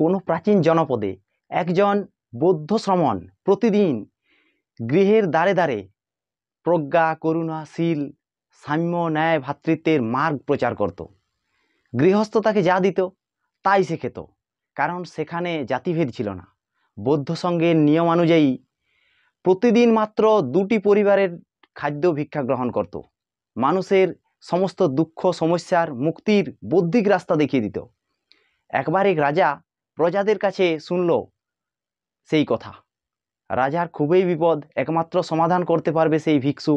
কোনো প্রাচীন জনপদে একজন বৌদ্ধ শ্রমণ প্রতিদিন গৃহের দ্বারে দ্বারে প্রজ্ঞা, করুণা, শীল, সাম্য, ন্যায়, ভ্রাতৃত্বের মার্গ প্রচার করত। গৃহস্থ তাকে যা দিত তাই সে খেত, কারণ সেখানে জাতিভেদ ছিল না। বৌদ্ধ সংঘের নিয়ম অনুযায়ী প্রতিদিন মাত্র 2টি পরিবারের খাদ্য ভিক্ষা গ্রহণ করত। মানুষের সমস্ত দুঃখ সমস্যার মুক্তির বৌদ্ধিক রাস্তা দেখিয়ে দিত। একবার এক রাজা প্রজাদের কাছে শুনল সেই কথা। রাজার খুবই বিপদ, একমাত্র সমাধান করতে পারবে সেই ভিক্ষু।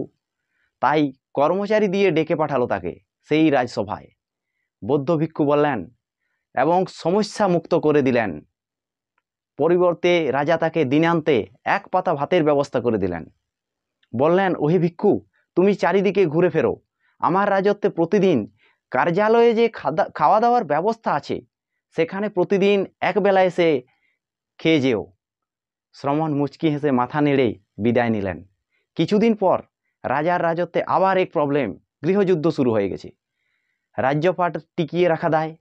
তাই কর্মচারী দিয়ে ডেকে পাঠালো তাকে সেই রাজসভায়। বৌদ্ধ ভিক্ষু বললেন এবং সমস্যা মুক্ত করে দিলেন। পরিবর্তে রাজা তাকে দিনান্তে 1 পাতা ভাতের ব্যবস্থা করে দিলেন। বললেন, ওহে ভিক্ষু, তুমি চারিদিকে ঘুরে ফেরো। আমার রাজত্বে প্রতিদিন কার্যালয়ে যে খাওয়া দাওয়ার ব্যবস্থা আছে সেখানে প্রতিদিন একবেলা এসে খেয়ে যেও। শ্রমণ মুচকি হেসে মাথা নেড়ে বিদায় নিলেন। কিছুদিন পর রাজার রাজত্বে আবার এক প্রবলেম, গৃহযুদ্ধ শুরু হয়ে গেছে। রাজ্যপাট টিকিয়ে রাখা দায়।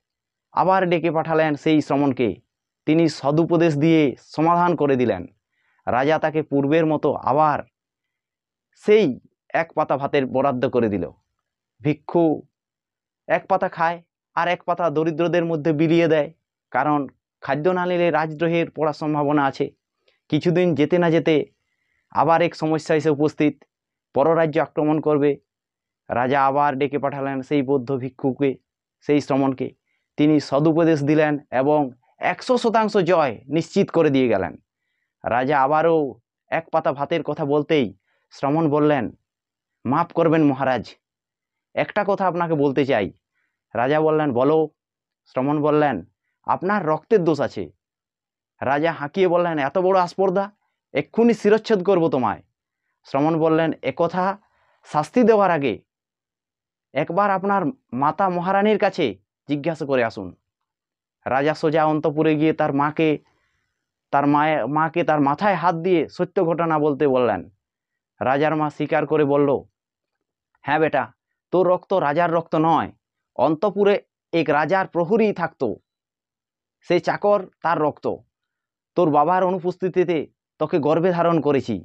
আবার ডেকে পাঠালেন সেই শ্রমণকে। তিনি সদুপদেশ দিয়ে সমাধান করে দিলেন। রাজা তাকে পূর্বের মতো আবার সেই 1 পাতা ভাতের বরাদ্দ করে দিল। ভিক্ষু 1 পাতা খায় আর 1 পাতা দরিদ্রদের মধ্যে বিলিয়ে দেয়, কারণ খাদ্য না নিলে রাজদ্রোহের পড়ার সম্ভাবনা আছে। কিছুদিন যেতে না যেতে আবার এক সমস্যা এসে উপস্থিত, পররাজ্য আক্রমণ করবে। রাজা আবার ডেকে পাঠালেন সেই বৌদ্ধ ভিক্ষুকে, সেই শ্রমণকে। তিনি সদুপদেশ দিলেন এবং 100% জয় নিশ্চিত করে দিয়ে গেলেন। রাজা আবারও 1 পাতা ভাতের কথা বলতেই শ্রমণ বললেন, মাফ করবেন মহারাজ, একটা কথা আপনাকে বলতে চাই। রাজা বললেন, বলো। শ্রমণ বললেন, আপনার রক্তের দোষ আছে। রাজা হাঁকিয়ে বললেন, এত বড় আস্পর্ধা, এক্ষুনি শিরচ্ছেদ করব তোমায়। শ্রমণ বললেন, একথা শাস্তি দেওয়ার আগে একবার আপনার মাতা মহারানীর কাছে জিজ্ঞাসা করে আসুন। রাজা সোজা অন্তঃপুরে গিয়ে তার মাকে তার মাথায় হাত দিয়ে সত্য ঘটনা বলতে বললেন। রাজার মা স্বীকার করে বলল, হ্যাঁ বেটা, তোর রক্ত রাজার রক্ত নয়। অন্তঃপুরে এক রাজার প্রহরী থাকতো, সেই চাকর তার রক্ত। তোর বাবার অনুপস্থিতিতে তোকে গর্ভে ধারণ করেছি।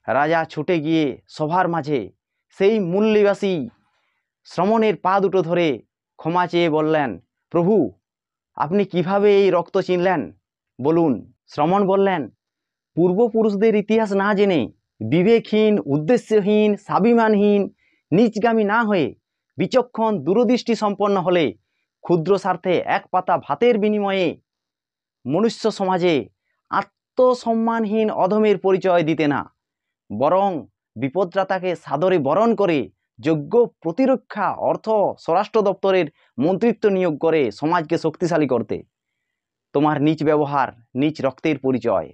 রাজা ছুটে গিয়ে সভার মাঝে সেই মূল্যবাসী শ্রমণের পা দুটো ধরে ক্ষমা চেয়ে বললেন, প্রভু, আপনি কিভাবে এই রক্ত চিনলেন বলুন। শ্রমণ বললেন, পূর্বপুরুষদের ইতিহাস না জেনে, বিবেকহীন, উদ্দেশ্যহীন, স্বাভিমানহীন, নিচগামী না হয়ে বিচক্ষণ দূরদৃষ্টি সম্পন্ন হলে ক্ষুদ্র স্বার্থে 1 পাতা ভাতের বিনিময়ে মনুষ্য সমাজে আত্মসম্মানহীন অধমের পরিচয় দিতে না, বরং বিপদরাতাকে সাদরে বরণ করে যোগ্য প্রতিরক্ষা, অর্থ, স্বরাষ্ট্র দপ্তরের মন্ত্রিত্ব নিয়োগ করে সমাজকে শক্তিশালী করতে। তোমার নিজ ব্যবহার নিজ রক্তের পরিচয়।